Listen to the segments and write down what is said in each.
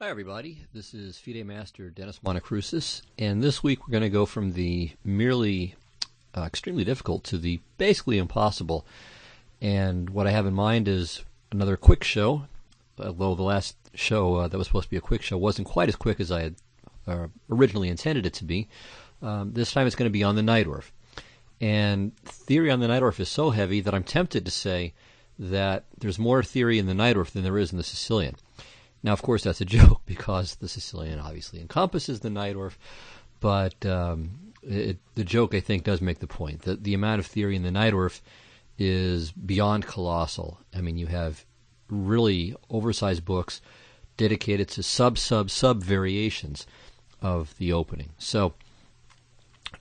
Hi everybody, this is FIDE Master Dennis Monokroussos, and this week we're going to go from the merely extremely difficult to the basically impossible. And what I have in mind is another quick show, although the last show that was supposed to be a quick show wasn't quite as quick as I had originally intended it to be. This time it's going to be on the Najdorf. And theory on the Najdorf is so heavy that I'm tempted to say that there's more theory in the Najdorf than there is in the Sicilian. Now, of course, that's a joke because the Sicilian obviously encompasses the Najdorf, but the joke, I think, does make the point. The amount of theory in the Najdorf is beyond colossal. I mean, you have really oversized books dedicated to sub variations of the opening. So,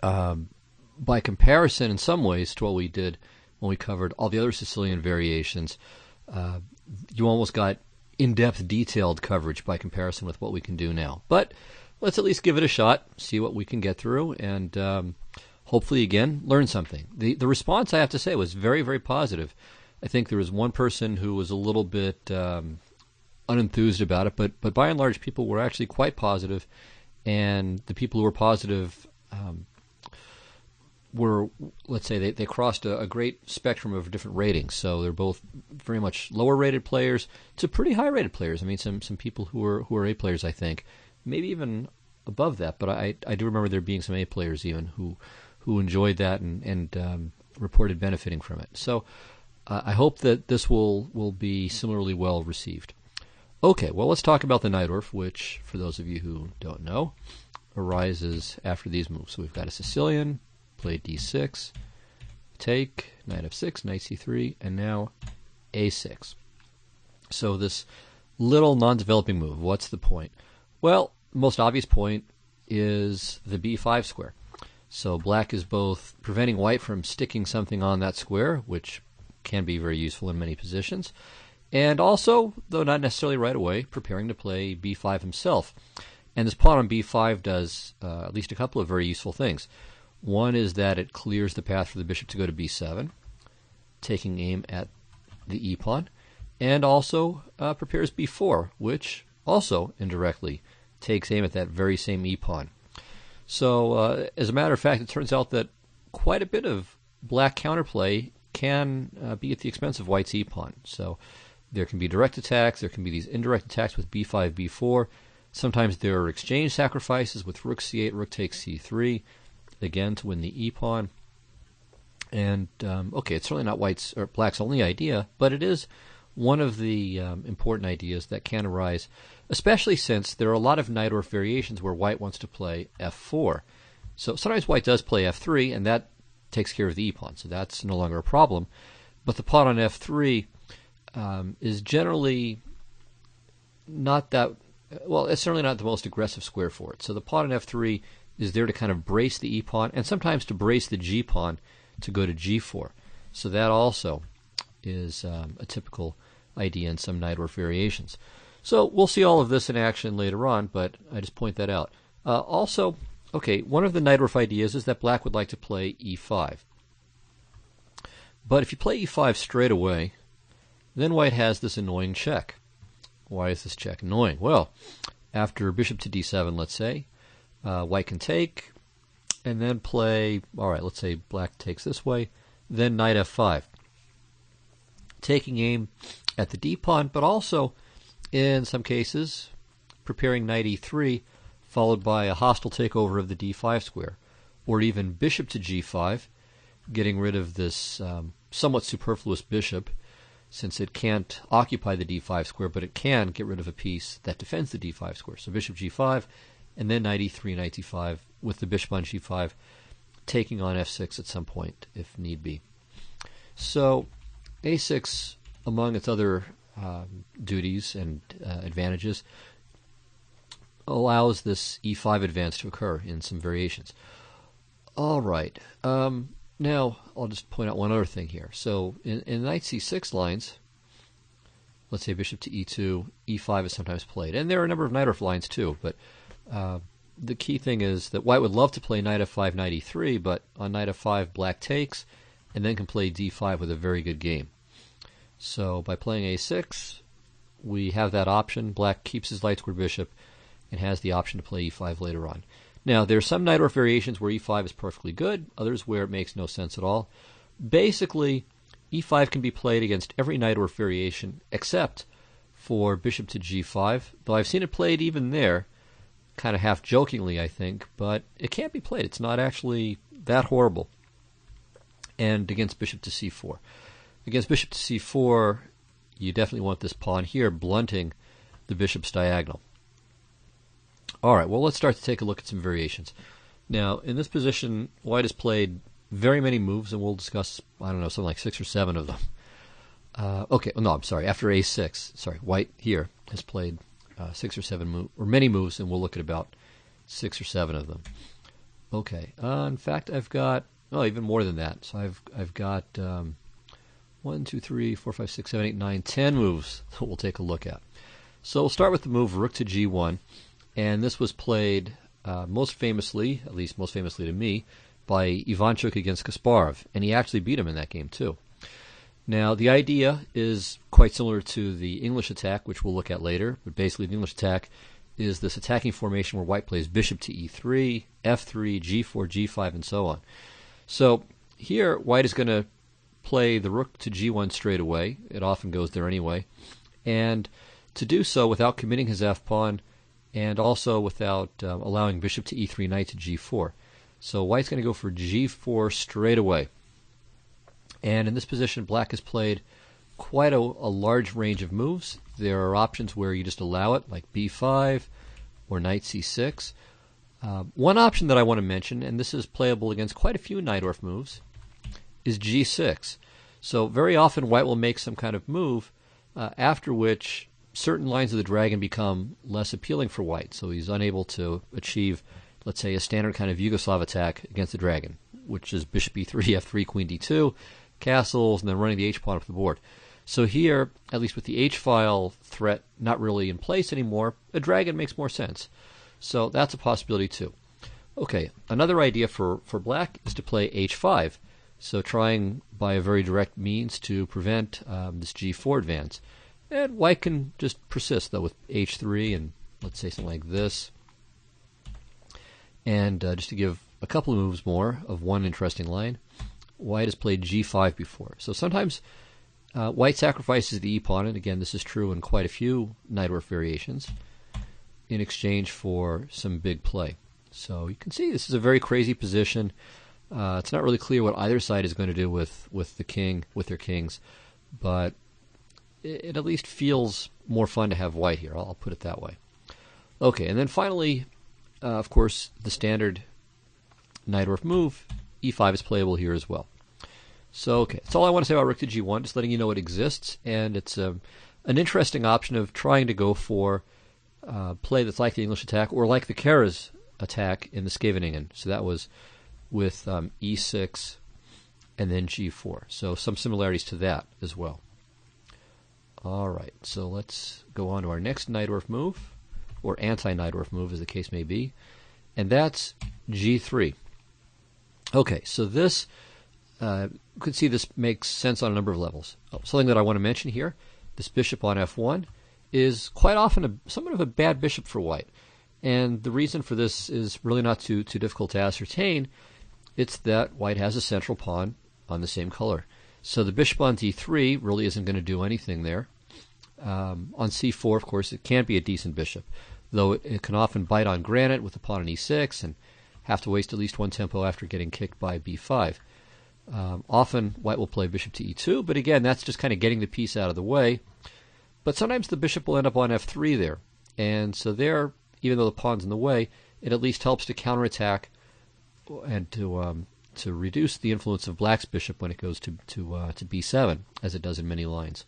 by comparison, in some ways, to what we did when we covered all the other Sicilian variations, you almost got in-depth, detailed coverage by comparison with what we can do now. But let's at least give it a shot, see what we can get through, and hopefully, again, learn something. The response, I have to say, was very, very positive. I think there was one person who was a little bit unenthused about it, but by and large, people were actually quite positive, and the people who were positive were, let's say, they crossed a great spectrum of different ratings. So they're both very much lower rated players to pretty high rated players. I mean, some people who are A players, I think, maybe even above that. But I do remember there being some A players even who enjoyed that and reported benefiting from it. So I hope that this will be similarly well received. Okay, well, let's talk about the Najdorf, which, for those of you who don't know, arises after these moves. So we've got a Sicilian, play d6, take, knight f6, knight c3, and now a6. So this little non-developing move, what's the point? Well, the most obvious point is the b5 square. So black is both preventing white from sticking something on that square, which can be very useful in many positions, and also, though not necessarily right away, preparing to play b5 himself. And this pawn on b5 does at least a couple of very useful things. One is that it clears the path for the bishop to go to b7, taking aim at the e-pawn, and also prepares b4, which also indirectly takes aim at that very same e-pawn. So, as a matter of fact, it turns out that quite a bit of black counterplay can be at the expense of white's e-pawn. So there can be direct attacks, there can be these indirect attacks with b5, b4. Sometimes there are exchange sacrifices with rook c8, rook takes c3, again to win the e-pawn. And okay, it's certainly not white's or black's only idea, but it is one of the important ideas that can arise, especially since there are a lot of Najdorf variations where white wants to play f4. So sometimes white does play f3, and that takes care of the e-pawn, so that's no longer a problem. But the pawn on f3 is generally not that, well, it's certainly not the most aggressive square for it. So the pawn on f3 is there to kind of brace the e-pawn and sometimes to brace the g-pawn to go to g4. So that also is a typical idea in some Najdorf variations. So we'll see all of this in action later on, but I just point that out. Also, okay, one of the Najdorf ideas is that black would like to play e5. But if you play e5 straight away, then white has this annoying check. Why is this check annoying? Well, after bishop to d7, let's say, white can take, and then play, all right, let's say black takes this way, then knight f5. Taking aim at the d-pawn, but also, in some cases, preparing knight e3, followed by a hostile takeover of the d5 square, or even bishop to g5, getting rid of this somewhat superfluous bishop, since it can't occupy the d5 square, but it can get rid of a piece that defends the d5 square. So bishop g5, and then knight e3, knight e5, with the bishop on g5, taking on f6 at some point, if need be. So a6, among its other duties and advantages, allows this e5 advance to occur in some variations. All right. Now, I'll just point out one other thing here. So in knight c6 lines, let's say bishop to e2, e5 is sometimes played. And there are a number of Najdorf lines too, but the key thing is that white would love to play knight f5, knight e3, but on knight f5, black takes, and then can play d5 with a very good game. So by playing a6, we have that option. Black keeps his light square bishop and has the option to play e5 later on. Now, there are some Najdorf variations where e5 is perfectly good, others where it makes no sense at all. Basically, e5 can be played against every Najdorf variation except for bishop to g5, though I've seen it played even there, kind of half jokingly, I think, but it can't be played. It's not actually that horrible. And against bishop to c4. Against bishop to c4, you definitely want this pawn here blunting the bishop's diagonal. All right, well, let's start to take a look at some variations. Now, in this position, white has played very many moves, and we'll discuss, I don't know, something like 6 or 7 of them. Okay, no, I'm sorry, after a6, sorry, white here has played 6 or 7 moves, or many moves, and we'll look at about 6 or 7 of them. Okay, in fact, I've got, even more than that. So I've got 1, 2, 3, 4, 5, 6, 7, 8, 9, 10 moves that we'll take a look at. So we'll start with the move rook to g1, and this was played most famously, at least most famously to me, by Ivanchuk against Kasparov, and he actually beat him in that game too. Now, the idea is quite similar to the English attack, which we'll look at later, but basically the English attack is this attacking formation where white plays bishop to e3, f3, g4, g5, and so on. So here, white is going to play the rook to g1 straight away. It often goes there anyway. And to do so without committing his f-pawn, and also without allowing bishop to e3, knight to g4. So white's going to go for g4 straight away. And in this position, black has played quite a large range of moves. There are options where you just allow it, like b5 or knight c6. One option that I want to mention, and this is playable against quite a few Najdorf moves, is g6. So very often white will make some kind of move after which certain lines of the dragon become less appealing for white. So he's unable to achieve, let's say, a standard kind of Yugoslav attack against the dragon, which is bishop e3, f3, queen d2, castles, and then running the h-pawn up the board. So here, at least with the h-file threat not really in place anymore, a dragon makes more sense. So that's a possibility too. Okay, another idea for black is to play h5. So trying by a very direct means to prevent this g4 advance. And white can just persist, though, with h3 and let's say something like this. And just to give a couple of moves more of one interesting line, white has played g5 before. So sometimes white sacrifices the e-pawn, and again, this is true in quite a few Najdorf variations, in exchange for some big play. So you can see this is a very crazy position. It's not really clear what either side is going to do with their kings, but it at least feels more fun to have white here. I'll put it that way. Okay, and then finally, of course, the standard Najdorf move, e5 is playable here as well. So, okay, that's all I want to say about rook to g1, just letting you know it exists, and it's an interesting option of trying to go for play that's like the English attack, or like the Kara's attack in the Scheveningen. So that was with e6 and then g4. So some similarities to that as well. All right, so let's go on to our next Najdorf move, or anti-Najdorf move as the case may be, and that's g3. Okay, so this, you can see this makes sense on a number of levels. Something that I want to mention here, this bishop on f1 is quite often somewhat of a bad bishop for white. And the reason for this is really not too difficult to ascertain. It's that white has a central pawn on the same color. So the bishop on d3 really isn't going to do anything there. On c4, of course, it can't be a decent bishop, though it can often bite on granite with the pawn on e6 and have to waste at least one tempo after getting kicked by b5. Often white will play bishop to e2, but again, that's just kind of getting the piece out of the way. But sometimes the bishop will end up on f3 there. And so there, even though the pawn's in the way, it at least helps to counterattack and to reduce the influence of black's bishop when it goes to b7, as it does in many lines.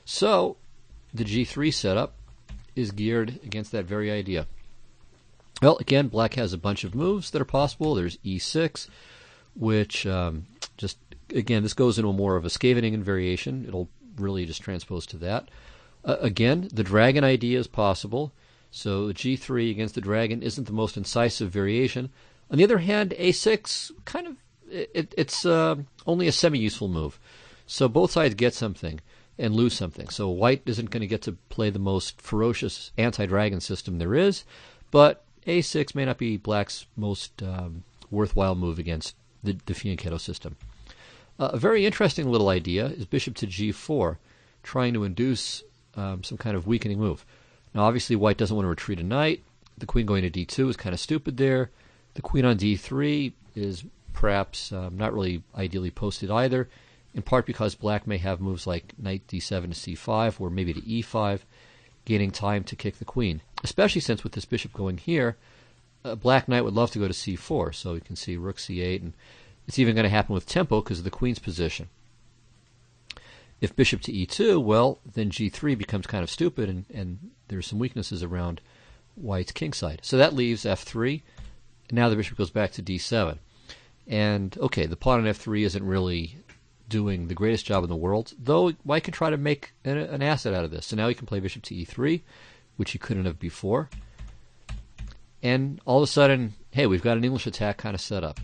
So the g3 setup is geared against that very idea. Well, again, black has a bunch of moves that are possible. There's e6, which just, again, this goes into more of a Scheveningen variation. It'll really just transpose to that. Again, the dragon idea is possible. So g3 against the dragon isn't the most incisive variation. On the other hand, a6 kind of it's only a semi-useful move. So both sides get something. and lose something. So white isn't going to get to play the most ferocious anti-dragon system there is, but a6 may not be black's most worthwhile move against the Fianchetto system. A very interesting little idea is bishop to g4, trying to induce some kind of weakening move. Now, obviously, white doesn't want to retreat a knight. The queen going to d2 is kind of stupid there. The queen on d3 is perhaps not really ideally posted either, in part because black may have moves like knight d7 to c5 or maybe to e5, gaining time to kick the queen, especially since with this bishop going here, black knight would love to go to c4, so you can see rook c8, and it's even going to happen with tempo because of the queen's position. If bishop to e2, well, then g3 becomes kind of stupid, and there's some weaknesses around white's kingside. So that leaves f3, and now the bishop goes back to d7. And, okay, the pawn on f3 isn't really doing the greatest job in the world, though white can try to make an asset out of this. So now he can play bishop to e3, which he couldn't have before. And all of a sudden, hey, we've got an English attack kind of set up.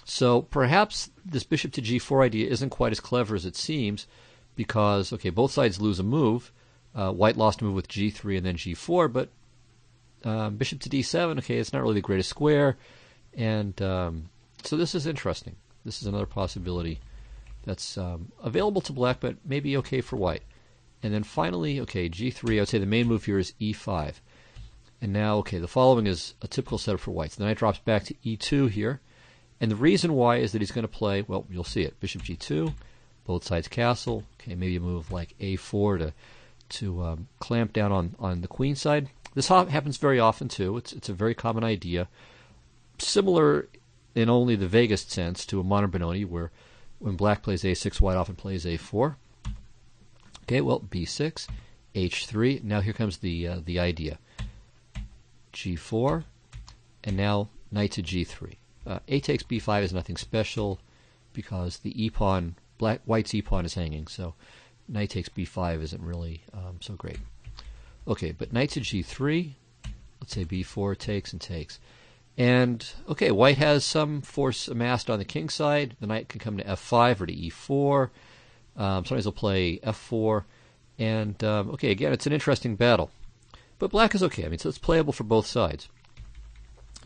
So perhaps this bishop to g4 idea isn't quite as clever as it seems because, okay, both sides lose a move. White lost a move with g3 and then g4, but bishop to d7, okay, it's not really the greatest square. And so this is interesting. This is another possibility that's available to black, but maybe okay for white. And then finally, okay, g3, I would say the main move here is e5. And now, okay, the following is a typical setup for white. So the knight drops back to e2 here. And the reason why is that he's going to play, well, you'll see it, bishop g2, both sides castle. Okay, maybe a move like a4 to clamp down on the queen side. This happens very often, too. It's a very common idea. Similar in only the vaguest sense to a modern Benoni, where when black plays a6, white often plays a4. Okay, well, b6, h3. Now here comes the idea. g4, and now knight to g3. A takes b5 is nothing special because the e-pawn, white's e-pawn is hanging, so knight takes b5 isn't really so great. Okay, but knight to g3, let's say b4 takes and takes. And, okay, white has some force amassed on the king side. The knight can come to f5 or to e4. Sometimes he'll play f4. And, okay, again, it's an interesting battle. But black is okay. I mean, so it's playable for both sides.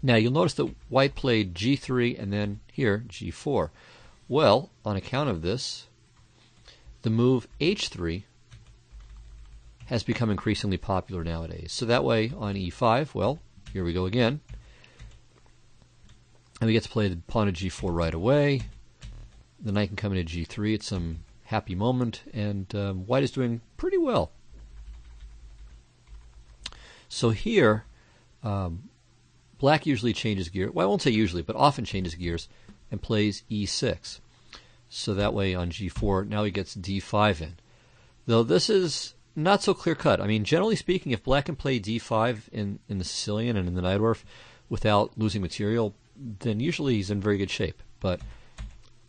Now, you'll notice that white played g3 and then here, g4. Well, on account of this, the move h3 has become increasingly popular nowadays. So that way, on e5, well, here we go again. And we get to play the pawn to g4 right away. The knight can come into g3 at some happy moment, and white is doing pretty well. So here, black usually changes gear. Well, I won't say usually, but often changes gears and plays e6. So that way on g4, now he gets d5 in. Though this is not so clear-cut. I mean, generally speaking, if black can play d5 in the Sicilian and in the Najdorf without losing material, then usually he's in very good shape. But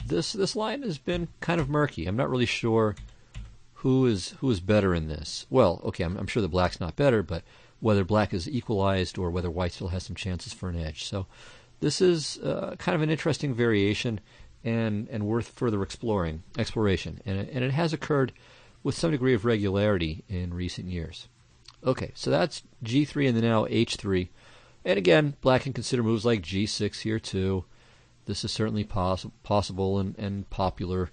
this line has been kind of murky. I'm not really sure who is better in this. Well, okay, I'm sure that black's not better, but whether black is equalized or whether white still has some chances for an edge. So this is kind of an interesting variation and worth further exploration. And it has occurred with some degree of regularity in recent years. Okay, so that's g3 and then now h3. And again, black can consider moves like g6 here too. This is certainly possible and popular,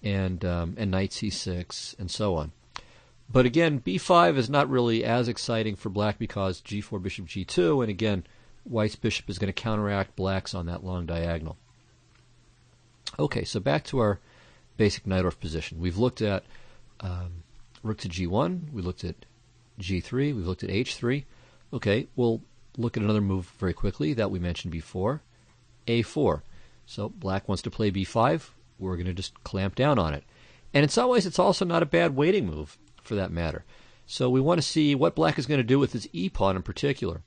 and knight c6 and so on. But again, b5 is not really as exciting for black because g4, bishop g2, and again, white's bishop is going to counteract black's on that long diagonal. Okay, so back to our basic Najdorf position. We've looked at rook to g1, we looked at g3, we've looked at h3. Okay, we'll look at another move very quickly that we mentioned before, a4. So black wants to play b5, we're going to just clamp down on it. And in some ways, it's also not a bad waiting move, for that matter. So we want to see what black is going to do with his e-pawn in particular.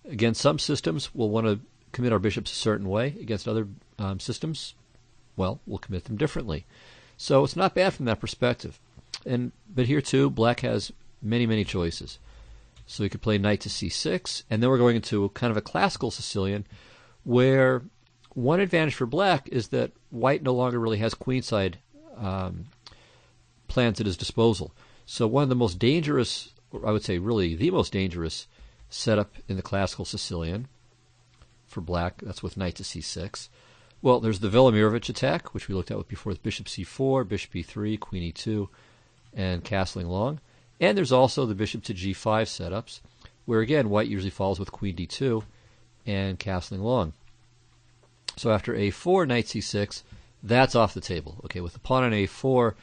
Against some systems, we'll want to commit our bishops a certain way. Against other systems, well, we'll commit them differently. So it's not bad from that perspective. But here, too, black has many, many choices. So we could play knight to c6, and then we're going into kind of a classical Sicilian, where one advantage for black is that white no longer really has queenside plans at his disposal. So one of the most dangerous, or I would say really the most dangerous setup in the classical Sicilian for black, that's with knight to c6. Well, there's the Velimirovich attack, which we looked at before with bishop c4, bishop e3, queen e2, and castling long. And there's also the bishop to g5 setups, where again white usually follows with queen d2 and castling long. So after a4, knight c6, that's off the table. Okay, with the pawn on a4,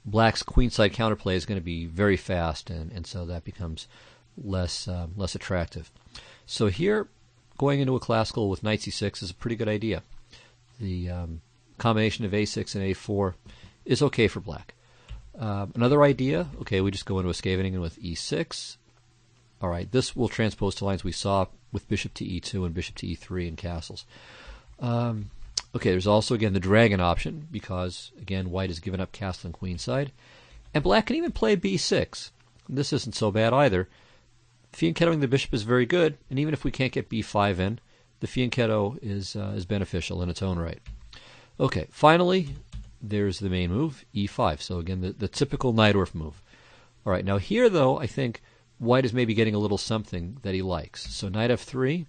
black's queenside counterplay is going to be very fast, and so that becomes less attractive. So here, going into a classical with knight c6 is a pretty good idea. The combination of a6 and a4 is okay for black. Another idea, okay, we just go into a Scheveningen with e6. All right, this will transpose to lines we saw with bishop to e2 and bishop to e3 in castles. Okay, there's also, again, the dragon option, because, again, white has given up castling queenside. And black can even play b6. This isn't so bad either. Fianchettoing the bishop is very good, and even if we can't get b5 in, the fianchetto is beneficial in its own right. Okay, finally, there's the main move, e5. So again, the typical Najdorf move. All right, now here, though, I think white is maybe getting a little something that he likes. So knight f3,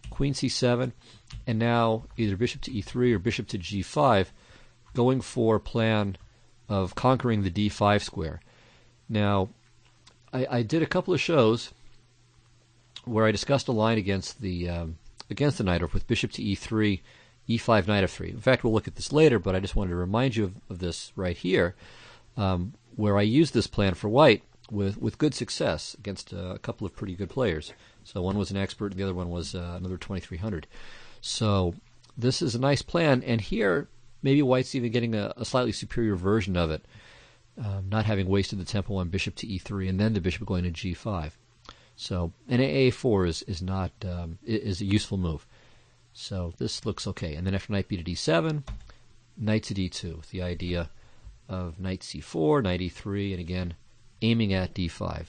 queen c7, and now either bishop to e3 or bishop to g5, going for a plan of conquering the d5 square. Now, I did a couple of shows where I discussed a line against the Najdorf with bishop to e3, e5, knight f3. In fact, we'll look at this later, but I just wanted to remind you of this right here, where I used this plan for white with good success against a couple of pretty good players. So one was an expert, and the other one was another 2300. So this is a nice plan, and here maybe white's even getting a slightly superior version of it, not having wasted the tempo on bishop to e3 and then the bishop going to g5. So an a4 is a useful move. So this looks okay. And then after knight b to d7, knight to d2 with the idea of knight c4, knight e3, and again aiming at d5.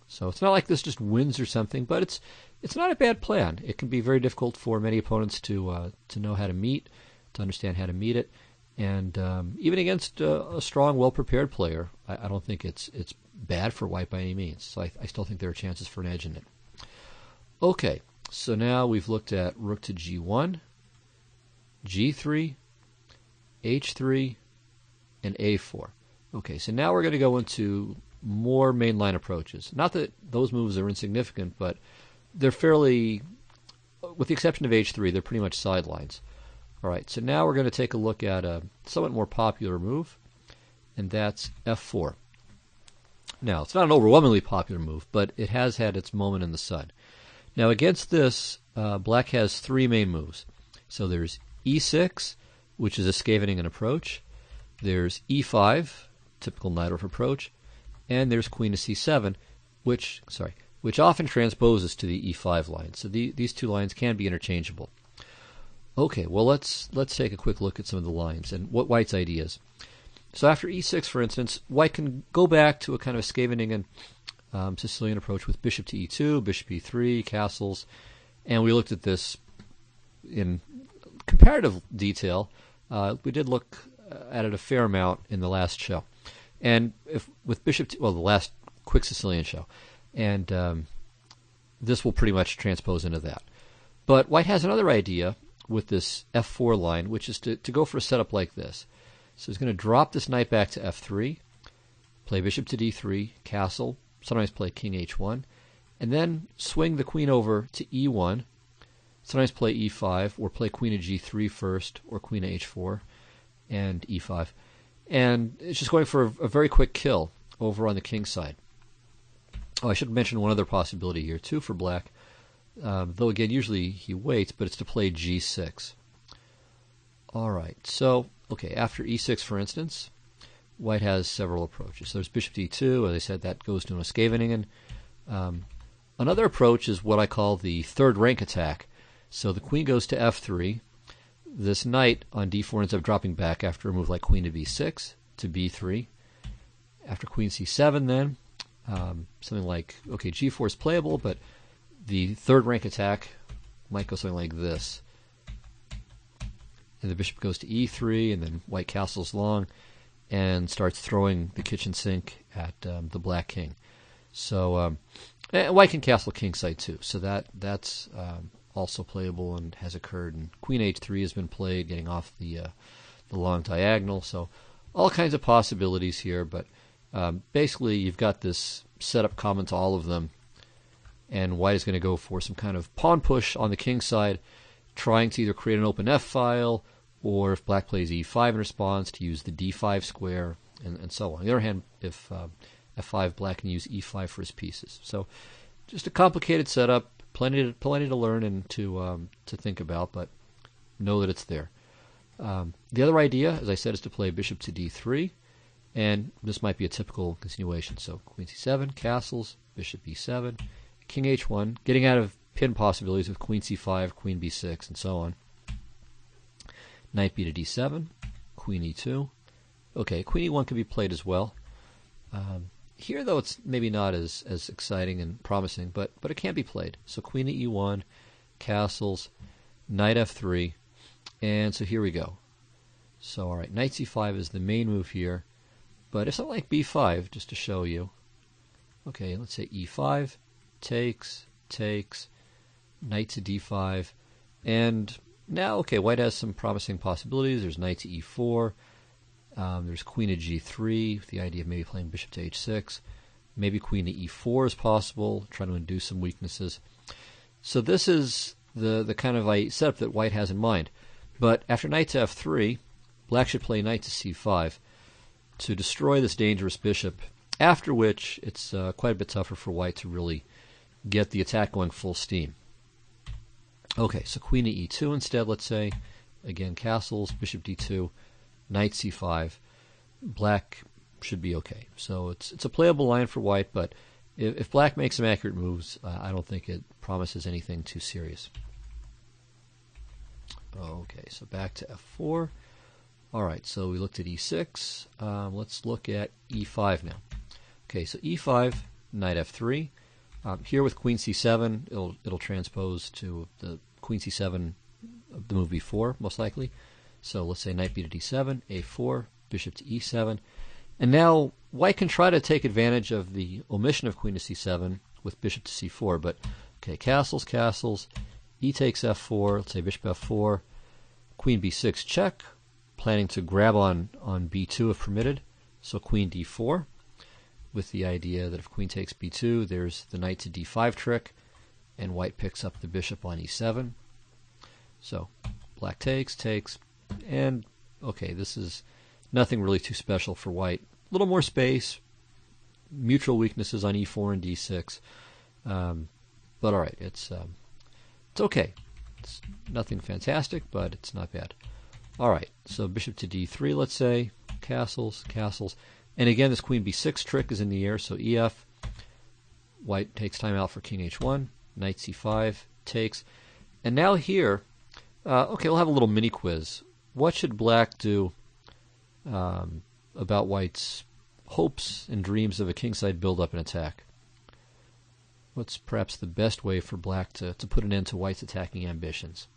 So it's not like this just wins or something, but it's not a bad plan. It can be very difficult for many opponents to know how to meet, to understand how to meet it, and even against a strong, well-prepared player, I don't think it's bad for white by any means. So I still think there are chances for an edge in it. Okay, so now we've looked at rook to g1, g3, h3, and a4. Okay, so now we're going to go into more mainline approaches. Not that those moves are insignificant, but they're fairly, with the exception of h3, they're pretty much sidelines. All right, so now we're going to take a look at a somewhat more popular move, and that's f4. Now, it's not an overwhelmingly popular move, but it has had its moment in the sun. Now, against this, black has three main moves. So there's e6, which is a Scheveningen approach. There's e5, typical Najdorf approach. And there's queen to c7, which often transposes to the e5 line. So these two lines can be interchangeable. Okay, well, let's take a quick look at some of the lines and what white's idea is. So after e6, for instance, white can go back to a kind of Scheveningen Sicilian approach with bishop to e2, bishop e3, castles, and we looked at this in comparative detail. We did look at it a fair amount in the last show. And with bishop, the last quick Sicilian show, and this will pretty much transpose into that. But white has another idea with this f4 line, which is to go for a setup like this. So he's going to drop this knight back to f3, play bishop to d3, castle, sometimes play king h1, and then swing the queen over to e1, sometimes play e5, or play queen to g3 first, or queen to h4, and e5. And it's just going for a very quick kill over on the king side. Oh, I should mention one other possibility here, too, for black. Though, again, usually he waits, but it's to play g6. All right, so, okay, after e6, for instance, white has several approaches. So there's bishop to e2. As I said, that goes to a Scheveningen. Another approach is what I call the third rank attack. So the queen goes to f3. This knight on d4 ends up dropping back after a move like queen to b6 to b3. After queen c7 then, something like, okay, g4 is playable, but the third rank attack might go something like this. And the bishop goes to e3, and then white castles long. and starts throwing the kitchen sink at the black king. So and white can castle kingside too. So that's also playable and has occurred. And queen h3 has been played, getting off the long diagonal. So all kinds of possibilities here. But basically, you've got this setup common to all of them. And white is going to go for some kind of pawn push on the king side, trying to either create an open f file, or if black plays e5 in response, to use the d5 square, and so on. On the other hand, if f5, black can use e5 for his pieces. So just a complicated setup, plenty to learn and to think about, but know that it's there. The other idea, as I said, is to play bishop to d3, and this might be a typical continuation. So queen c7, castles, bishop b7, king h1, getting out of pin possibilities with queen c5, queen b6, and so on. Knight b to d7, queen e2. Okay, queen e1 can be played as well. Here, though, it's maybe not as exciting and promising, but it can be played. So queen to e1, castles, knight f3, and so here we go. So, all right, knight c5 is the main move here, but it's not like b5, just to show you. Okay, let's say e5, takes, knight to d5, and now, okay, white has some promising possibilities. There's knight to e4. There's queen to g3, with the idea of maybe playing bishop to h6. Maybe queen to e4 is possible, trying to induce some weaknesses. So this is the kind of setup that white has in mind. But after knight to f3, black should play knight to c5 to destroy this dangerous bishop, after which it's quite a bit tougher for white to really get the attack going full steam. Okay, so queen to e2 instead, let's say. Again, castles, bishop d2, knight c5. Black should be okay. So it's a playable line for white, but if black makes some accurate moves, I don't think it promises anything too serious. Okay, so back to f4. All right, so we looked at e6. Let's look at e5 now. Okay, so e5, knight f3. Here with queen c7, it'll transpose to the queen c7 of the move before, most likely. So let's say knight b to d7, a4, bishop to e7. And now white can try to take advantage of the omission of queen to c7 with bishop to c4. But, okay, castles, e takes f4, let's say bishop f4, queen b6 check, planning to grab on b2 if permitted. So queen d4, with the idea that if queen takes b2, there's the knight to d5 trick, and white picks up the bishop on e7. So black takes, and okay, this is nothing really too special for white. A little more space, mutual weaknesses on e4 and d6, but all right, it's okay. It's nothing fantastic, but it's not bad. All right, so bishop to d3, let's say, castles, and again, this queen b6 trick is in the air, so ef. White takes time out for king h1, knight c5, takes. And now here, okay, we'll have a little mini quiz. What should black do about white's hopes and dreams of a kingside build-up and attack? What's perhaps the best way for black to put an end to white's attacking ambitions?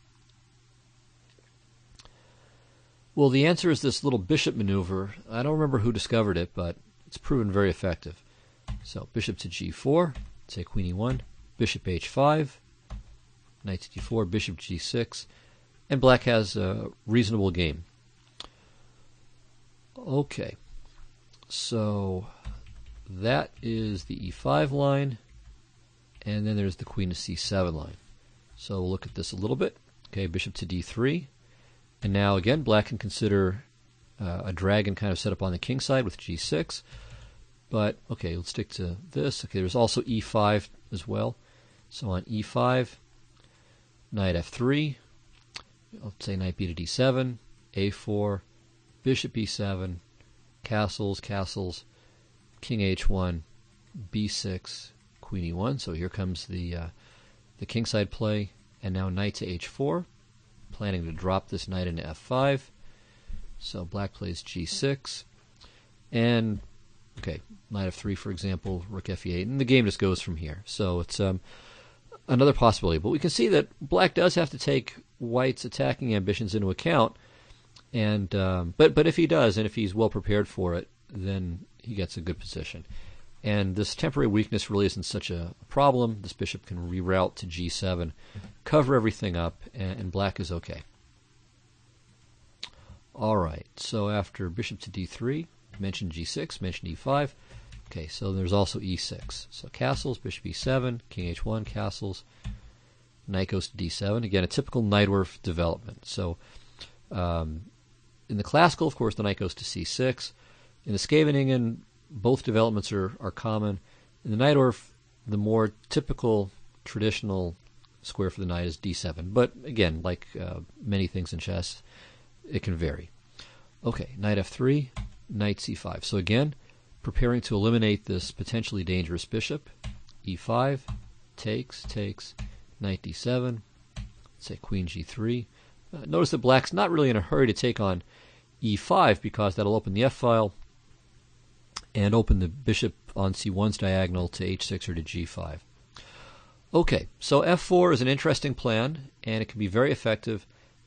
Well, the answer is this little bishop maneuver. I don't remember who discovered it, but it's proven very effective. So bishop to g4, say queen e1, bishop h5, knight to d4, bishop g6, and black has a reasonable game. Okay, so that is the e5 line, and then there's the queen to c7 line. So we'll look at this a little bit. Okay, bishop to d3. And now, again, black can consider a dragon kind of set up on the king side with g6. But, okay, let's stick to this. Okay, there's also e5 as well. So on e5, knight f3, let's say knight b to d7, a4, bishop b7, castles, king h1, b6, queen e1. So here comes the kingside play. And now knight to h4. Planning to drop this knight into f5. So black plays g6. And, okay, knight f3, for example, rook f8. And the game just goes from here. So it's another possibility. But we can see that black does have to take white's attacking ambitions into account. And but if he does, and if he's well prepared for it, then he gets a good position. And this temporary weakness really isn't such a problem. This bishop can reroute to g7, cover everything up, and black is okay. All right, so after bishop to d3, mentioned g6, mentioned e5. Okay, so there's also e6. So castles, bishop e7, king h1, castles, knight goes to d7. Again, a typical Najdorf development. So in the classical, of course, the knight goes to c6. In the Scheveningen, both developments are common. In the Najdorf, the more typical traditional square for the knight is d7. But again, like many things in chess, it can vary. Okay, knight f3, knight c5. So again, preparing to eliminate this potentially dangerous bishop. e5, takes, knight d7, let's say queen g3. Notice that black's not really in a hurry to take on e5 because that'll open the f-file and open the bishop on c1's diagonal to h6 or to g5. Okay, so f4 is an interesting plan, and it can be very effective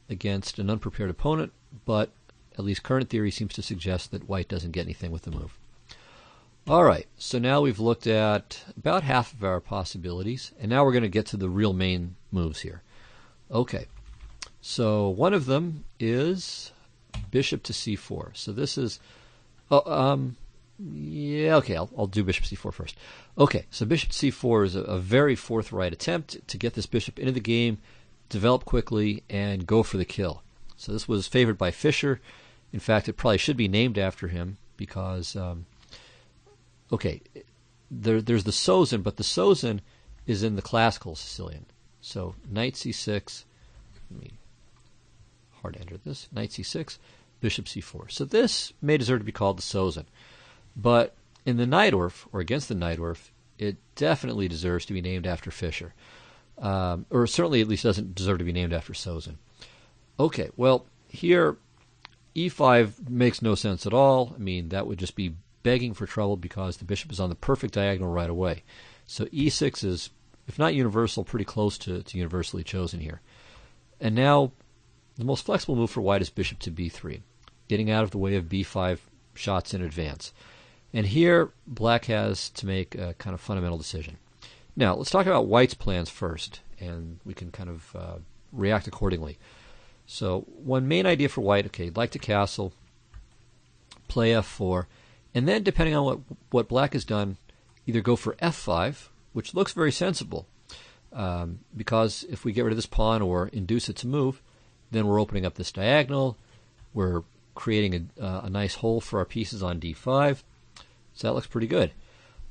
against an unprepared opponent, but at least current theory seems to suggest that white doesn't get anything with the move. All right, so now we've looked at about half of our possibilities, and now we're going to get to the real main moves here. Okay, so one of them is bishop to c4. So this is, yeah, okay, I'll do bishop c4 first. Okay, so bishop to c4 is a very forthright attempt to get this bishop into the game, develop quickly, and go for the kill. So this was favored by Fischer. In fact, it probably should be named after him because, okay, there's the Sozin, but the Sozin is in the classical Sicilian. So knight c6, hard to enter this, knight c6, bishop c4. So this may deserve to be called the Sozin. But in the Najdorf, or against the Najdorf, it definitely deserves to be named after Fischer. Or certainly at least doesn't deserve to be named after Sozin. Okay, well, here e5 makes no sense at all. I mean, that would just be begging for trouble because the bishop is on the perfect diagonal right away. So e6 is, if not universal, pretty close to universally chosen here. And now the most flexible move for white is bishop to b3, getting out of the way of b5 shots in advance. And here black has to make a kind of fundamental decision. Now, let's talk about white's plans first, and we can kind of react accordingly. So one main idea for white, okay, like to castle, play f4, and then depending on what black has done, either go for f5, which looks very sensible, because if we get rid of this pawn or induce it to move, then we're opening up this diagonal, we're creating a nice hole for our pieces on d5, so that looks pretty good.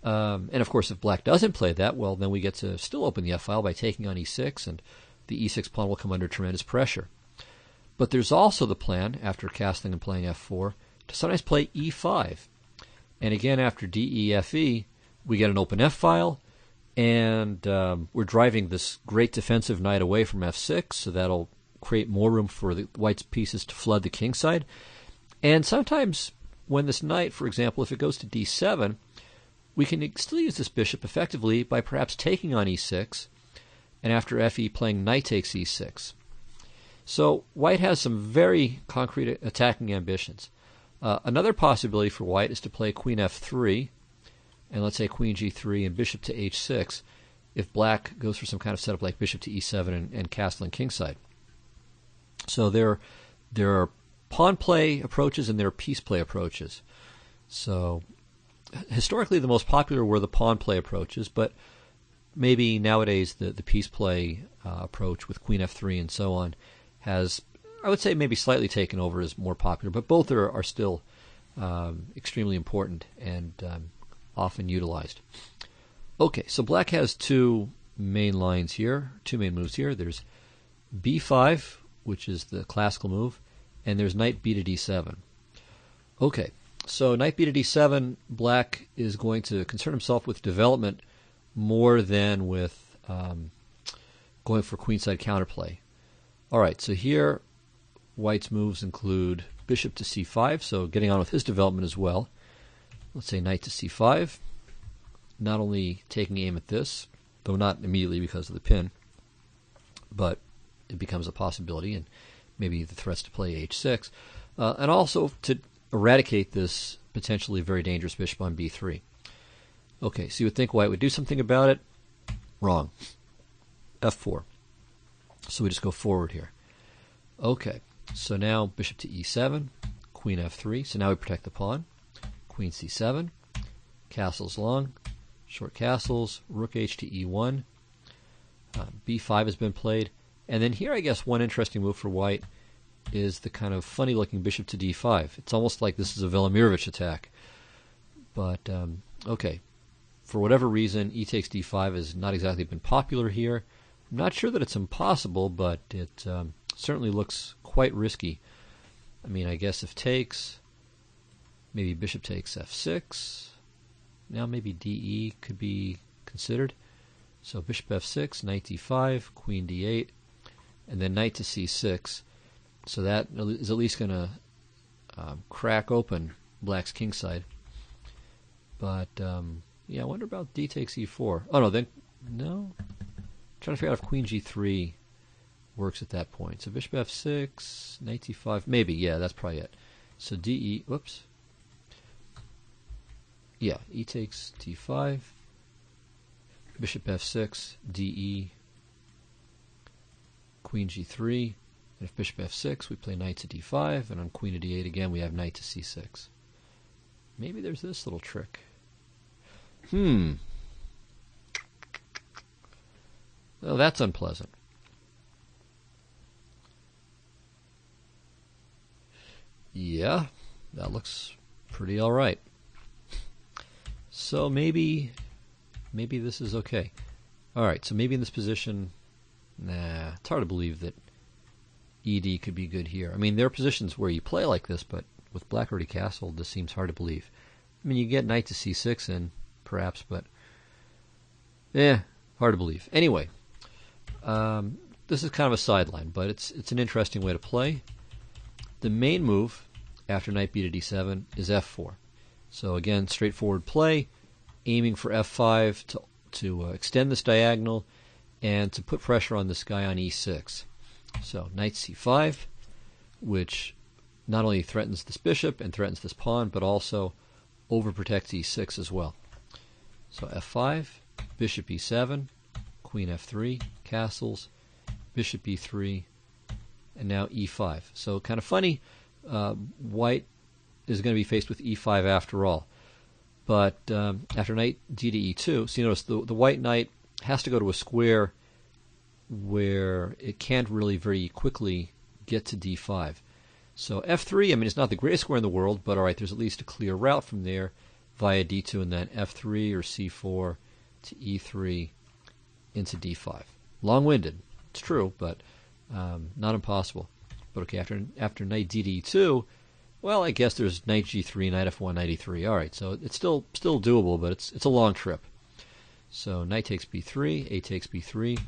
And of course, if black doesn't play that, well, then we get to still open the f-file by taking on e6, and the e6 pawn will come under tremendous pressure. But there's also the plan, after castling and playing f4, to sometimes play e5. And again, after d, e, f, e, we get an open f-file, and we're driving this great defensive knight away from f6, so that'll create more room for the white's pieces to flood the king side. And sometimes when this knight, for example, if it goes to d7, we can still use this bishop effectively by perhaps taking on e6, and after fe playing knight takes e6. So white has some very concrete attacking ambitions. Another possibility for white is to play queen f3, and let's say queen g3 and bishop to h6, if black goes for some kind of setup like bishop to e7 and castling kingside. So there are pawn play approaches and there are piece play approaches. So historically the most popular were the pawn play approaches, but maybe nowadays the piece play approach with queen f3 and so on has, I would say, maybe slightly taken over as more popular, but both are still extremely important and often utilized. Okay, so black has two main lines here, two main moves here. There's b5, which is the classical move, and there's knight b to d7. Okay, so knight b to d7, black is going to concern himself with development more than with going for queenside counterplay. All right, so here white's moves include bishop to c5, so getting on with his development as well. Let's say knight to c5, not only taking aim at this, though not immediately because of the pin, but it becomes a possibility, and maybe the threats to play h6. And also to eradicate this potentially very dangerous bishop on b3. Okay, so you would think white would do something about it. Wrong. f4. So we just go forward here. Okay, so now bishop to e7, queen f3. So now we protect the pawn. Queen c7, castles long, short castles, rook h to e1. b5 has been played. And then here I guess one interesting move for white is the kind of funny looking bishop to d5. It's almost like this is a Velimirovich attack. But, okay. For whatever reason, e takes d5 has not exactly been popular here. I'm not sure that it's impossible, but it certainly looks quite risky. I mean, I guess if takes, maybe bishop takes f6. Now maybe de could be considered. So bishop f6, knight d5, queen d8, and then knight to c6. So that is at least going to crack open black's kingside. But, yeah, I wonder about d takes e4. Oh, no, then, no. I'm trying to figure out if queen g3 works at that point. So bishop f6, knight d5, maybe, yeah, that's probably it. So de, whoops. Yeah, e takes d5, bishop f6, de, queen g3. And if bishop f6, we play knight to d5, and on queen to d8 again, we have knight to c6. Maybe there's this little trick. Well, that's unpleasant. Yeah, that looks pretty all right. So maybe this is okay. All right, so maybe in this position, nah, it's hard to believe that ed could be good here. I mean, there are positions where you play like this, but with black already castled, this seems hard to believe. I mean, you get knight to c6 in, perhaps, but hard to believe. Anyway, this is kind of a sideline, but it's an interesting way to play. The main move after knight b to d7 is f4. So again, straightforward play, aiming for f5 to extend this diagonal and to put pressure on this guy on e6. So knight c5, which not only threatens this bishop and threatens this pawn, but also overprotects e6 as well. So f5, bishop e7, queen f3, castles, bishop e3, and now e5. So kind of funny, white is going to be faced with e5 after all. But after knight d to e2, so you notice the white knight has to go to a square where it can't really very quickly get to d5. So f3, I mean, it's not the greatest square in the world, but all right, there's at least a clear route from there via d2 and then f3 or c4 to e3 into d5. Long-winded, it's true, but not impossible. But okay, after knight d to e2, well, I guess there's knight g3, knight f1, knight e3. All right, so it's still doable, but it's a long trip. So knight takes b3, a takes b3,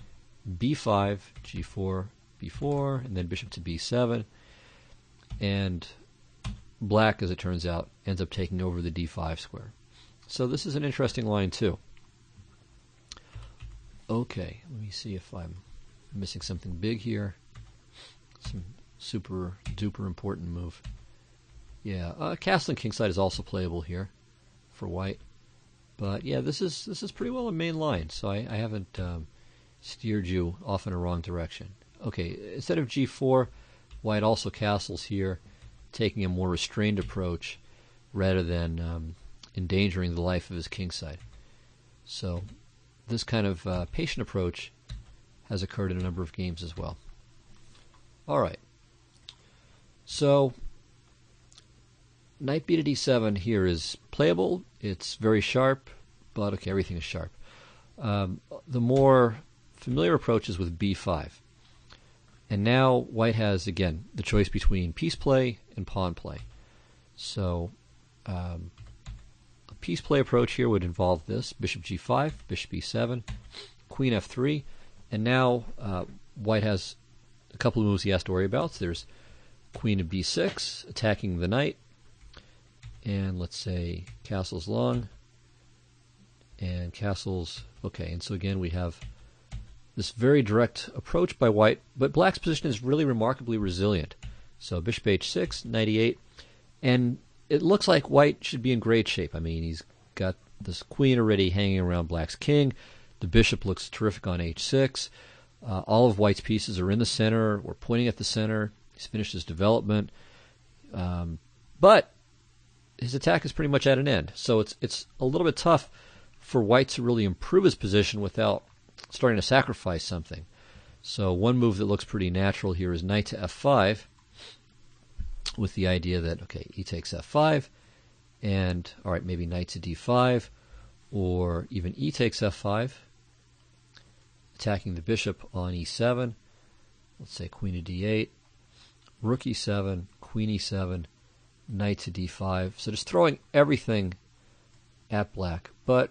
b5, g4, b4, and then bishop to b7. And black, as it turns out, ends up taking over the d5 square. So this is an interesting line, too. Okay, let me see if I'm missing something big here. Some super duper important move. Yeah, castling kingside is also playable here for white. But yeah, this is pretty well a main line, so I haven't steered you off in a wrong direction. Okay, instead of g4, white also castles here, taking a more restrained approach rather than endangering the life of his kingside. So this kind of patient approach has occurred in a number of games as well. All right. So knight b to d7 here is playable. It's very sharp, but okay, everything is sharp. The more familiar approach is with b5. And now white has, again, the choice between piece play and pawn play. So a piece play approach here would involve this, bishop g5, bishop e7, queen f3, and now white has a couple of moves he has to worry about. So there's queen to b6, attacking the knight, and let's say castles long, and castles, okay, and so again we have this very direct approach by white, but black's position is really remarkably resilient. So bishop h6, knight e8, and it looks like white should be in great shape. I mean, he's got this queen already hanging around black's king. The bishop looks terrific on h6. All of white's pieces are in the center. We're pointing at the center. He's finished his development. But his attack is pretty much at an end. So it's a little bit tough for white to really improve his position without starting to sacrifice something. So one move that looks pretty natural here is knight to f5, with the idea that, okay, e takes f5, and, all right, maybe knight to d5, or even e takes f5, attacking the bishop on e7. Let's say queen to d8, rook e7, queen e7, knight to d5. So just throwing everything at black. But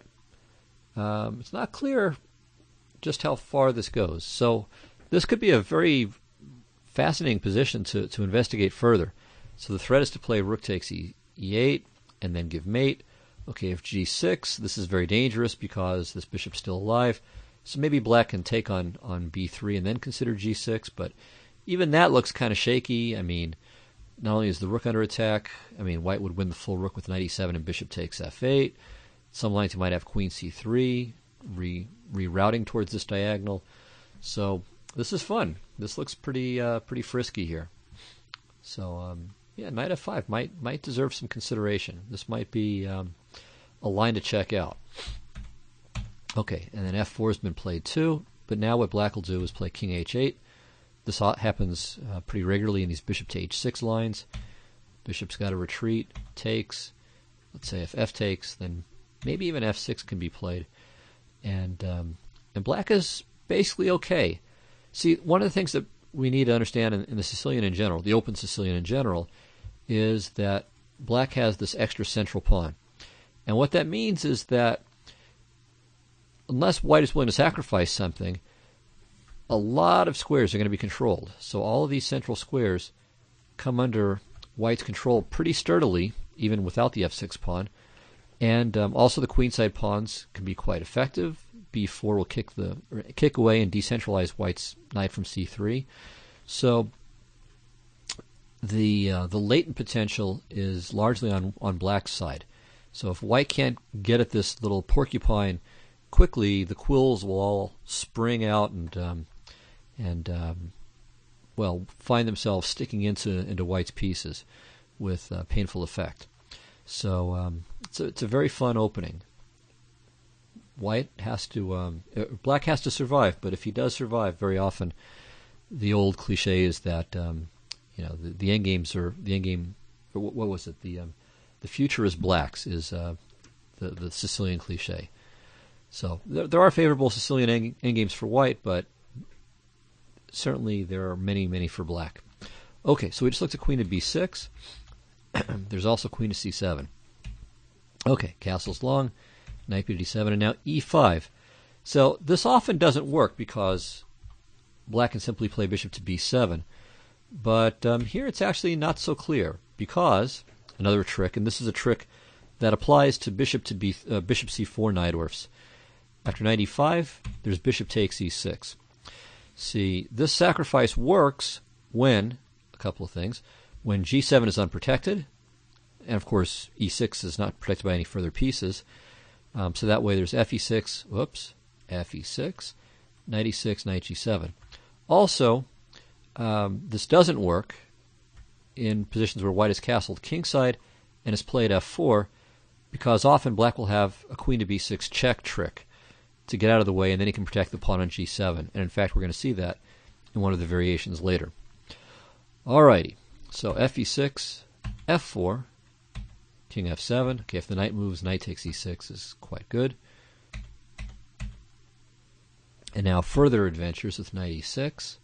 it's not clear just how far this goes. So this could be a very fascinating position to investigate further. So the threat is to play rook takes e8 and then give mate. Okay, if g6, this is very dangerous because this bishop's still alive. So maybe black can take on b3 and then consider g6, but even that looks kind of shaky. I mean, not only is the rook under attack, I mean, white would win the full rook with knight e7 and bishop takes f8. Some lines you might have queen c3, rerouting towards this diagonal. So this is fun. This looks pretty frisky here. So yeah, knight f5 might deserve some consideration. This might be a line to check out. Okay, and then f4 has been played too, but now what black will do is play king h8. This happens pretty regularly in these bishop to h6 lines. Bishop's got to retreat, takes. Let's say if f takes, then maybe even f6 can be played. And black is basically okay. See, one of the things that we need to understand in the Sicilian in general, the open Sicilian in general, is that black has this extra central pawn. And what that means is that unless white is willing to sacrifice something, a lot of squares are going to be controlled. So all of these central squares come under white's control pretty sturdily, even without the f6 pawn. And also the queenside pawns can be quite effective. b4 will kick away and decentralize white's knight from c3. So the latent potential is largely on black's side. So if white can't get at this little porcupine quickly, the quills will all spring out and well, find themselves sticking into white's pieces with painful effect. So it's a very fun opening. White has to, black has to survive, but if he does survive, very often the old cliche is that the end games are the end game. What was it? The future is black's is the Sicilian cliche. So there are favorable Sicilian endgames for white, but certainly there are many for black. Okay, so we just looked at queen to b6. There's also queen to c7. Okay, castle's long, knight to d7, and now e5. So this often doesn't work because black can simply play bishop to b7. But here it's actually not so clear because another trick, and this is a trick that applies to bishop c4 Najdorfs. After knight e5, there's bishop takes e6. See, this sacrifice works when, a couple of things, when g7 is unprotected, and of course e6 is not protected by any further pieces. So that way there's fe6, fe6, knight e6, knight g7. Also, this doesn't work in positions where white is castled kingside and is played f4, because often black will have a queen to b6 check trick to get out of the way, and then he can protect the pawn on g7. And in fact, we're going to see that in one of the variations later. Alrighty, so fe6, f4, king f7. Okay, if the knight moves, knight takes e6 is quite good. And now further adventures with knight e6.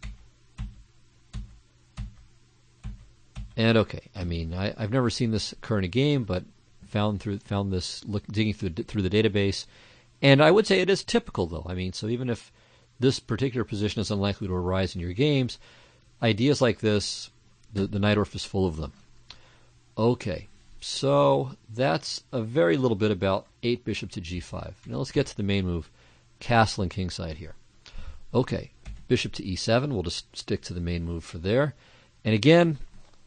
And okay, I mean, I've never seen this occur in a game, but found this digging through the database. And I would say it is typical, though. I mean, so even if this particular position is unlikely to arise in your games, ideas like this, the Najdorf is full of them. Okay, so that's a very little bit about 8 bishop to g5. Now let's get to the main move, castling kingside here. Okay, bishop to e7. We'll just stick to the main move for there. And again,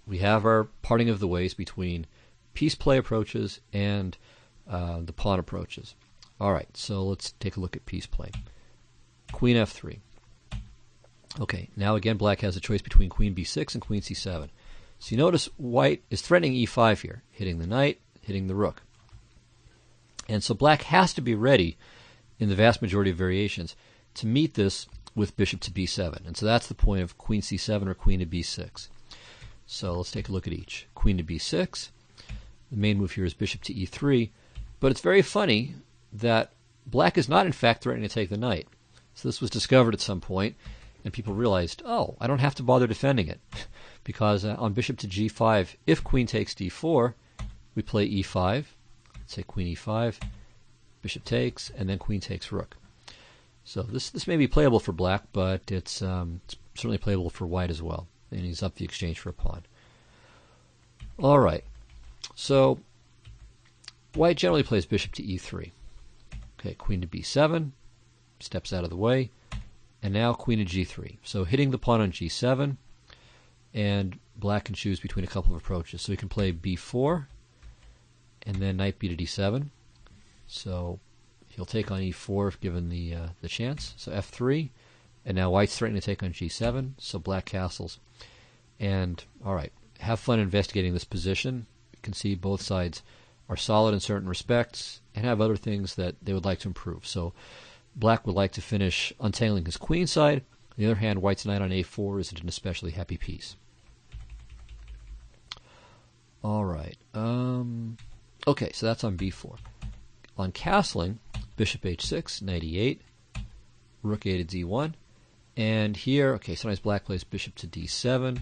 we have our parting of the ways between piece play approaches and the pawn approaches. All right, so let's take a look at piece play. Queen f3. Okay, now again black has a choice between queen b6 and queen c7. So you notice white is threatening e5 here, hitting the knight, hitting the rook. And so black has to be ready in the vast majority of variations to meet this with bishop to b7. And so that's the point of queen c7 or queen to b6. So let's take a look at each. Queen to b6. The main move here is bishop to e3. But it's very funny that black is not in fact threatening to take the knight. So this was discovered at some point, and people realized, oh, I don't have to bother defending it. Because on bishop to g5, if queen takes d4, we play e5. Let's say queen e5, bishop takes, and then queen takes rook. So this may be playable for black, but it's certainly playable for white as well. And he's up the exchange for a pawn. All right. So white generally plays bishop to e3. Okay, queen to b7, steps out of the way, and now queen to g3. So hitting the pawn on g7, and black can choose between a couple of approaches. So he can play b4, and then knight b to d7. So he'll take on e4 if given the chance. So f3, and now white's threatening to take on g7, so black castles. And, all right, have fun investigating this position. You can see both sides are solid in certain respects and have other things that they would like to improve. So black would like to finish untangling his queen side. On the other hand, white's knight on a4 isn't an especially happy piece. All right. Okay, so that's on b4. On castling, bishop h6, knight e8, rook a to d1. And here, okay, sometimes black plays bishop to d7.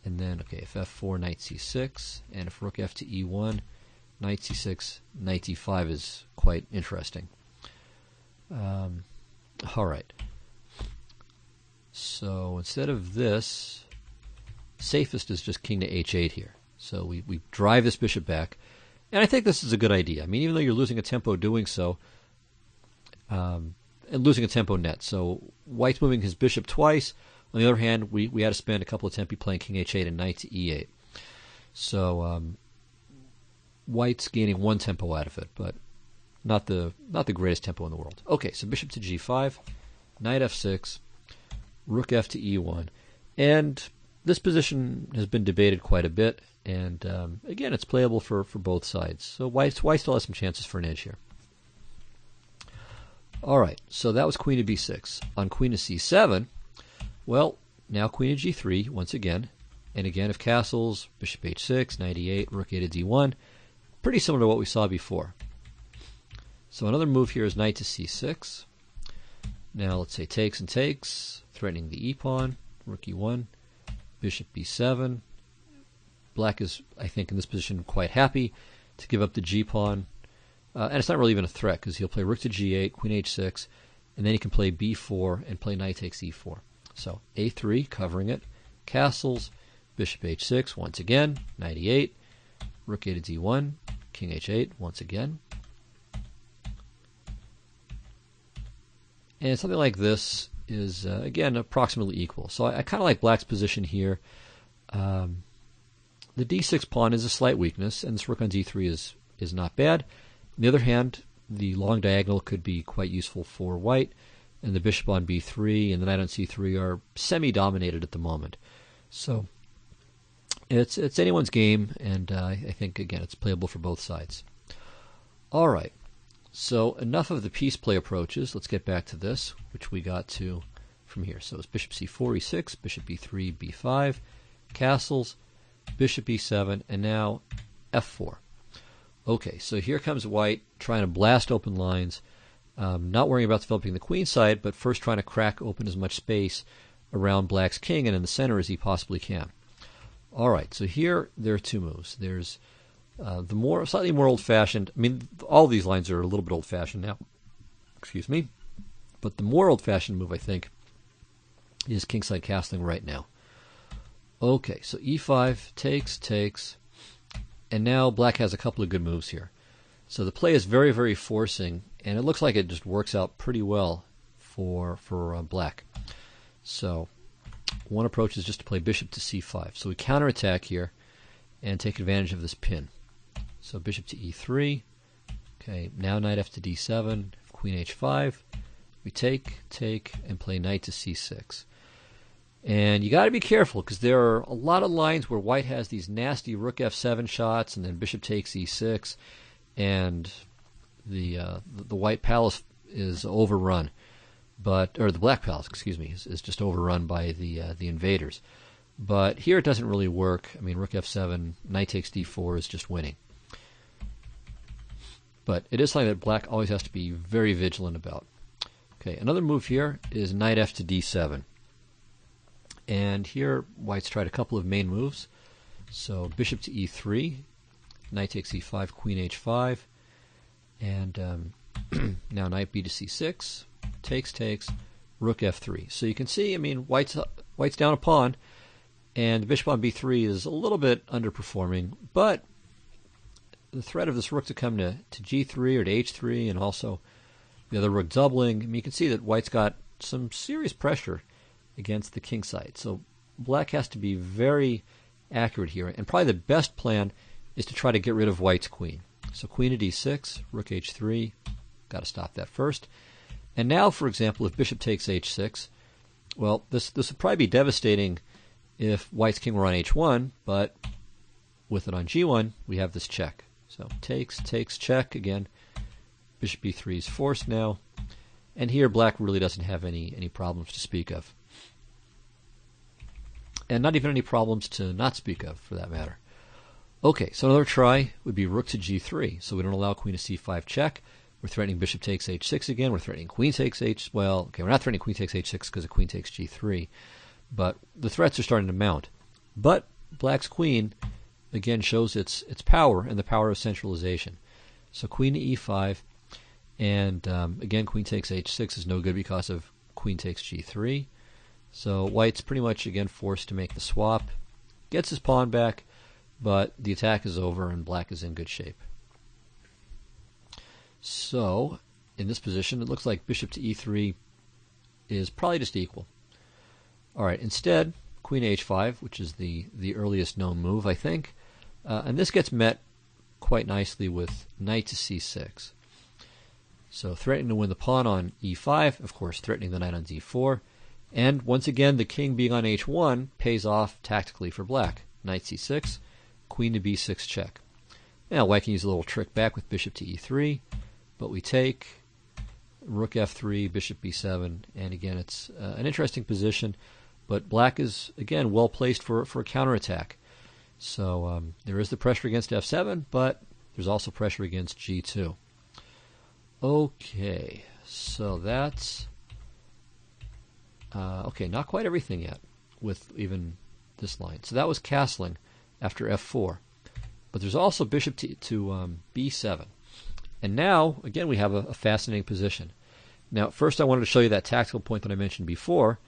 And then, okay, if f4, knight c6. And if rook f to e1, knight c6, knight d5 is quite interesting. All right. So instead of this, safest is just king to h8 here. So we drive this bishop back. And I think this is a good idea. I mean, even though you're losing a tempo doing so, and losing a tempo net. So white's moving his bishop twice. On the other hand, we had to spend a couple of tempi playing king h8 and knight to e8. So white's gaining one tempo out of it, but not the greatest tempo in the world. Okay, so bishop to g5, knight f6, rook f to e1. And this position has been debated quite a bit. And again, it's playable for both sides. So white still has some chances for an edge here. All right, so that was queen to b6. On queen to c7, well, now queen to g3 once again. And again, if castles, bishop h6, knight e8, rook a to d1. Pretty similar to what we saw before. So another move here is knight to c6. Now let's say takes and takes, threatening the e-pawn, rook e1, bishop b7. Black is, I think, in this position quite happy to give up the g-pawn. And it's not really even a threat because he'll play rook to g8, queen h6, and then he can play b4 and play knight takes e4. So a3, covering it, castles, bishop h6 once again, knight e8, rook a to d1, king h8 once again. And something like this is, again, approximately equal. So I kind of like black's position here. The d6 pawn is a slight weakness, and this rook on d3 is not bad. On the other hand, the long diagonal could be quite useful for white, and the bishop on b3 and the knight on c3 are semi-dominated at the moment. So it's anyone's game, and I think, again, it's playable for both sides. All right, so enough of the piece play approaches. Let's get back to this, which we got to from here. So it's bishop c4, e6, bishop b3, b5, castles, bishop e7, and now f4. Okay, so here comes white trying to blast open lines, not worrying about developing the queen side, but first trying to crack open as much space around black's king and in the center as he possibly can. All right, so here there are two moves. There's the slightly more old-fashioned. I mean, all of these lines are a little bit old-fashioned now. Excuse me, but the more old-fashioned move, I think, is kingside castling right now. Okay, so e5 takes, and now black has a couple of good moves here. So the play is very, very forcing, and it looks like it just works out pretty well for black. So one approach is just to play bishop to c5. So we counterattack here and take advantage of this pin. So bishop to e3. Okay, now knight f to d7, queen h5. We take, and play knight to c6. And you got to be careful because there are a lot of lines where white has these nasty rook f7 shots, and then bishop takes e6, and the white palace is overrun, or the black palace, excuse me, is just overrun by the invaders. But here it doesn't really work. I mean, rook f7, knight takes d4 is just winning. But it is something that black always has to be very vigilant about. Okay, another move here is knight f to d7. And here white's tried a couple of main moves. So bishop to e3, knight takes e5, queen h5, and now knight b to c6, takes, rook f3. So you can see, I mean, white's down a pawn, and the bishop on b3 is a little bit underperforming, but the threat of this rook to come to g3 or to h3, and also the other rook doubling, I mean, you can see that white's got some serious pressure against the king side. So black has to be very accurate here, and probably the best plan is to try to get rid of white's queen. So queen to d6, rook h3, got to stop that first. And now, for example, if bishop takes h6, well, this would probably be devastating if white's king were on h1, but with it on g1, we have this check. So takes, check again. Bishop b3 is forced now, and here black really doesn't have any problems to speak of. And not even any problems to not speak of, for that matter. Okay, so another try would be rook to g3. So we don't allow queen to c5 check. We're threatening bishop takes h6 again. We're threatening queen takes well, okay, we're not threatening queen takes h6 because the queen takes g3. But the threats are starting to mount. But black's queen, again, shows its power and the power of centralization. So queen to e5, and again, queen takes h6 is no good because of queen takes g3. So white's pretty much, again, forced to make the swap. Gets his pawn back, but the attack is over and black is in good shape. So, in this position, it looks like bishop to e3 is probably just equal. Alright, instead, queen h5, which is the earliest known move, I think. And this gets met quite nicely with knight to c6. So threatening to win the pawn on e5, of course, threatening the knight on d4. And once again, the king being on h1 pays off tactically for black. Knight c6, queen to b6 check. Now white can use a little trick back with bishop to e3, but we take, rook f3, bishop b7, and again it's an interesting position, but black is, again, well placed for a counterattack. So there is the pressure against f7, but there's also pressure against g2. Okay, so that's... okay, not quite everything yet with even this line. So that was castling after f4. But there's also bishop to b7. And now, again, we have a fascinating position. Now, first I wanted to show you that tactical point that I mentioned before,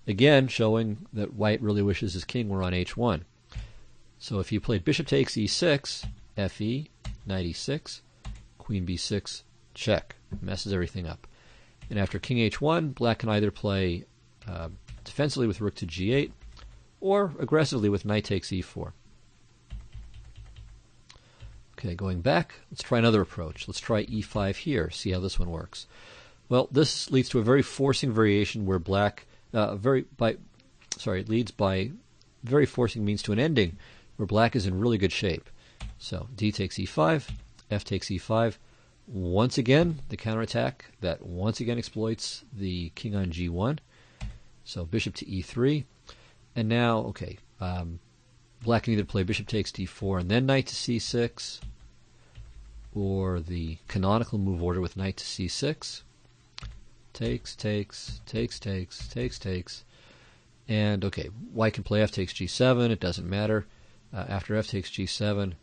again, showing that white really wishes his king were on h1. So if you played bishop takes e6, fe, knight e6, queen b6, check. Messes everything up. And after king h1, black can either play defensively with rook to g8 or aggressively with knight takes e4. Okay, going back, let's try another approach. Let's try e5 here, see how this one works. Well, this leads to a very forcing variation where black leads by very forcing means to an ending where black is in really good shape. So d takes e5, f takes e5. Once again, the counterattack that once again exploits the king on g1. So bishop to e3. And now, okay, black can either play bishop takes d4 and then knight to c6, or the canonical move order with knight to c6. Takes. And, okay, white can play f takes g7. It doesn't matter. After f takes g7,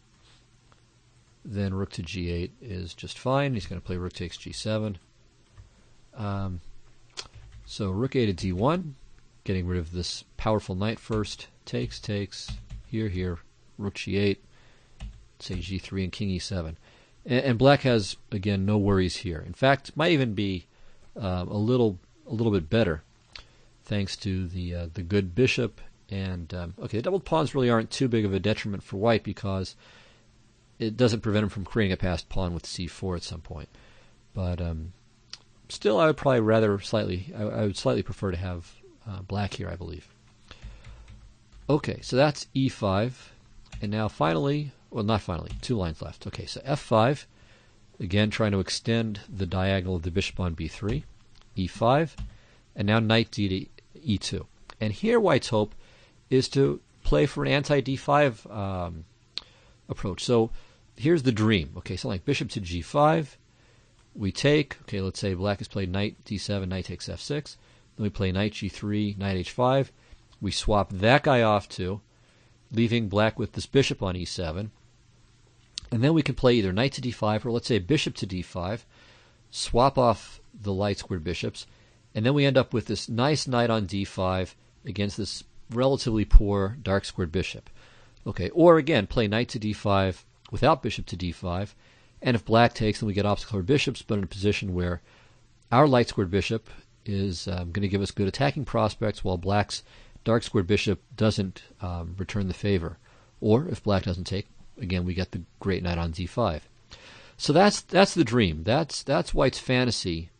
then rook to g8 is just fine. He's going to play rook takes g7. So rook a to d1, getting rid of this powerful knight first. Takes. Here. Rook g8. Say g3 and king e7. And black has, again, no worries here. In fact, might even be a little bit better thanks to the good bishop. And okay, the doubled pawns really aren't too big of a detriment for white because it doesn't prevent him from creating a passed pawn with c4 at some point. But still, I would probably I would slightly prefer to have black here, I believe. Okay, so that's e5. And now finally, well, not finally, 2 lines left. Okay, so f5, again trying to extend the diagonal of the bishop on b3, e5, and now knight d to e2. And here white's hope is to play for an anti-d5 approach. So here's the dream. Okay, so like bishop to g5, we take, okay, let's say black has played knight d7, knight takes f6, then we play knight g3, knight h5, we swap that guy off too, leaving black with this bishop on e7, and then we can play either knight to d5 or let's say bishop to d5, swap off the light squared bishops, and then we end up with this nice knight on d5 against this relatively poor dark squared bishop. Okay, or again, play knight to d5 without bishop to d5, and if black takes, then we get opposite colored bishops, but in a position where our light squared bishop is going to give us good attacking prospects, while black's dark squared bishop doesn't return the favor. Or if black doesn't take, again, we get the great knight on d5. So that's the dream. That's white's fantasy.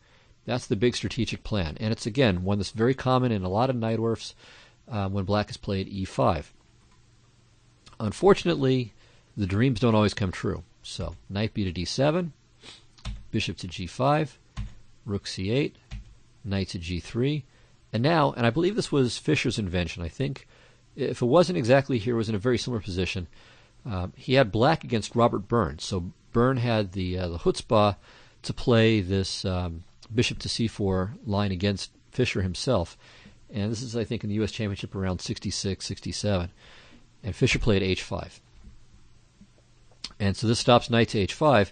That's the big strategic plan. And it's, again, one that's very common in a lot of Najdorfs when black has played e5. Unfortunately, the dreams don't always come true. So knight b to d7, bishop to g5, rook c8, knight to g3, and now, and I believe this was Fischer's invention, I think, if it wasn't exactly here, it was in a very similar position. He had black against Robert Byrne, so Byrne had the chutzpah to play this bishop to c4 line against Fischer himself, and this is, I think, in the U.S. Championship around 66, 67, and Fischer played h5. And so this stops knight to h5,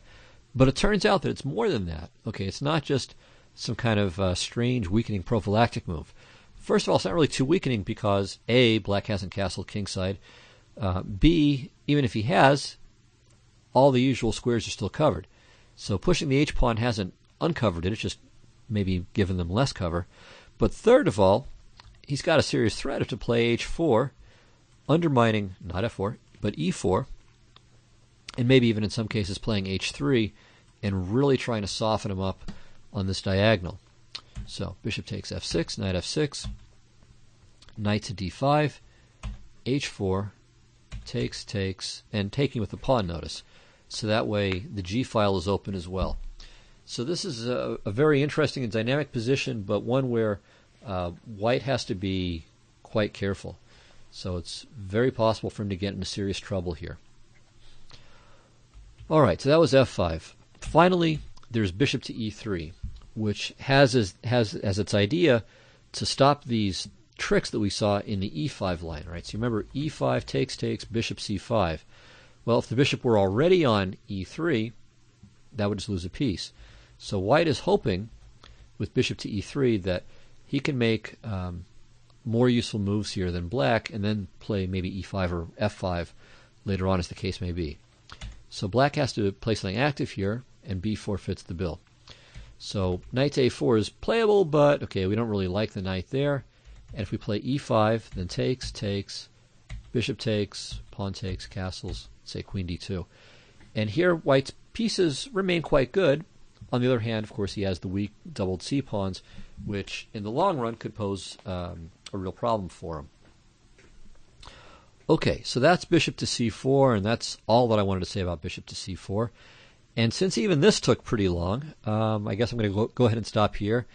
but it turns out that it's more than that. Okay, it's not just some kind of strange weakening prophylactic move. First of all, it's not really too weakening because A, black hasn't castled kingside. B, even if he has, all the usual squares are still covered. So pushing the h-pawn hasn't uncovered it, it's just maybe given them less cover. But third of all, he's got a serious threat to play h4, undermining, not f4, but e4, and maybe even in some cases playing h3 and really trying to soften him up on this diagonal. So bishop takes f6, knight f6, knight to d5, h4, takes, and taking with the pawn, notice. So that way the g file is open as well. So this is a very interesting and dynamic position, but one where white has to be quite careful. So it's very possible for him to get into serious trouble here. All right, so that was f5. Finally, there's bishop to e3, which has as its idea to stop these tricks that we saw in the e5 line, right? So you remember e5 takes, bishop c5. Well, if the bishop were already on e3, that would just lose a piece. So white is hoping, with bishop to e3, that he can make more useful moves here than black, and then play maybe e5 or f5 later on, as the case may be. So black has to play something active here, and b4 fits the bill. So knight to a4 is playable, but okay, we don't really like the knight there. And if we play e5, then takes, bishop takes, pawn takes, castles, say queen d2. And here white's pieces remain quite good. On the other hand, of course, he has the weak doubled c-pawns, which in the long run could pose a real problem for him. Okay, so that's bishop to c4, and that's all that I wanted to say about bishop to c4. And since even this took pretty long, I guess I'm going to go ahead and stop here,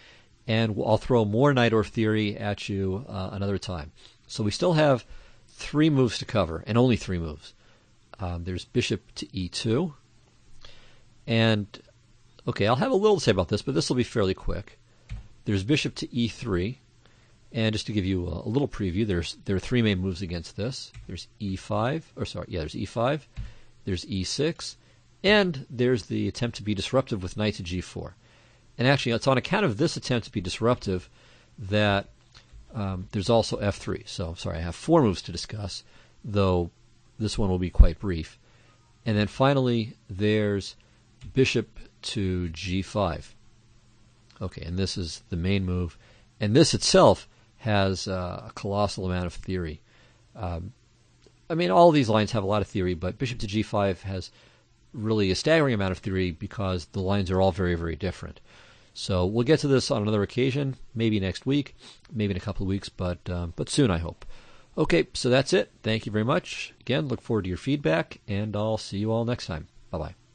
and I'll throw more Najdorf theory at you another time. So we still have 3 moves to cover, and only 3 moves. There's bishop to e2, and okay, I'll have a little to say about this, but this will be fairly quick. There's bishop to e3, and just to give you a little preview, there are 3 main moves against this. There's e5, there's e5, there's e6, and there's the attempt to be disruptive with knight to g4. And actually, it's on account of this attempt to be disruptive that there's also f3. So, sorry, I have 4 moves to discuss, though this one will be quite brief. And then finally, there's bishop to g5. Okay, and this is the main move. And this itself has a colossal amount of theory. I mean, all of these lines have a lot of theory, but bishop to g5 has really a staggering amount of theory because the lines are all very, very different. So we'll get to this on another occasion, maybe next week, maybe in a couple of weeks, but soon, I hope. Okay, so that's it. Thank you very much. Again, look forward to your feedback, and I'll see you all next time. Bye-bye.